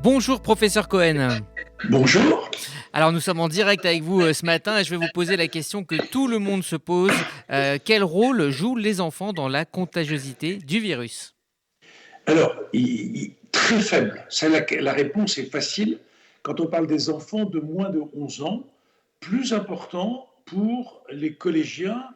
Bonjour professeur Cohen. Bonjour. Alors nous sommes en direct avec vous ce matin et je vais vous poser la question que tout le monde se pose. Quel rôle jouent les enfants dans la contagiosité du virus? Alors, très faible. Ça, la réponse est facile. Quand on parle des enfants de moins de 11 ans, plus important pour les collégiens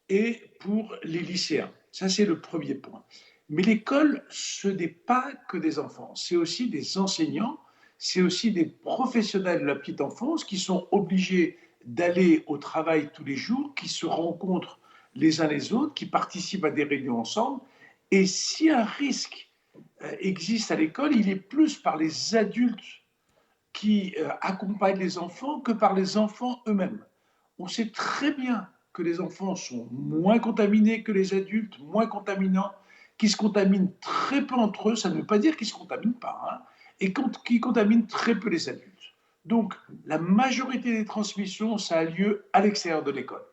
et pour les lycéens. Ça, c'est le premier point. Mais l'école, ce n'est pas que des enfants, c'est aussi des enseignants, c'est aussi des professionnels de la petite enfance qui sont obligés d'aller au travail tous les jours, qui se rencontrent les uns les autres, qui participent à des réunions ensemble. Et si un risque existe à l'école, il est plus par les adultes qui accompagnent les enfants que par les enfants eux-mêmes. On sait très bien que les enfants sont moins contaminés que les adultes, moins contaminants, qui se contaminent très peu entre eux, ça ne veut pas dire qu'ils ne se contaminent pas, hein, et qui contaminent très peu les adultes. Donc, la majorité des transmissions, ça a lieu à l'extérieur de l'école.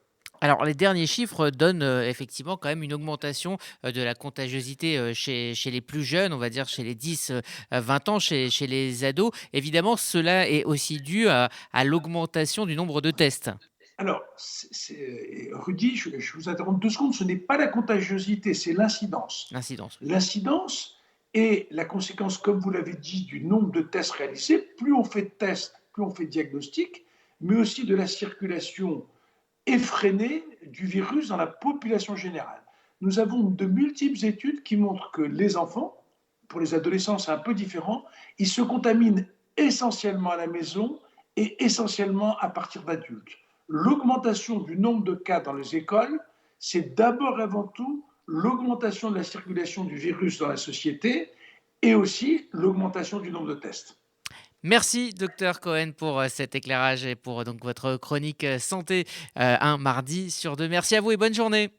Alors les derniers chiffres donnent effectivement quand même une augmentation de la contagiosité chez les plus jeunes, on va dire chez les 10-20 ans, chez les ados. Évidemment, cela est aussi dû à l'augmentation du nombre de tests. Alors, Rudy, je vous interromps 2 secondes, ce n'est pas la contagiosité, c'est l'incidence. L'incidence. L'incidence est la conséquence, comme vous l'avez dit, du nombre de tests réalisés. Plus on fait de tests, plus on fait de diagnostics, mais aussi de la circulation effrénée du virus dans la population générale. Nous avons de multiples études qui montrent que les enfants, pour les adolescents c'est un peu différent, ils se contaminent essentiellement à la maison et essentiellement à partir d'adultes. L'augmentation du nombre de cas dans les écoles, c'est d'abord et avant tout l'augmentation de la circulation du virus dans la société et aussi l'augmentation du nombre de tests. Merci docteur Cohen pour cet éclairage et pour donc votre chronique santé un mardi sur deux. Merci à vous et bonne journée.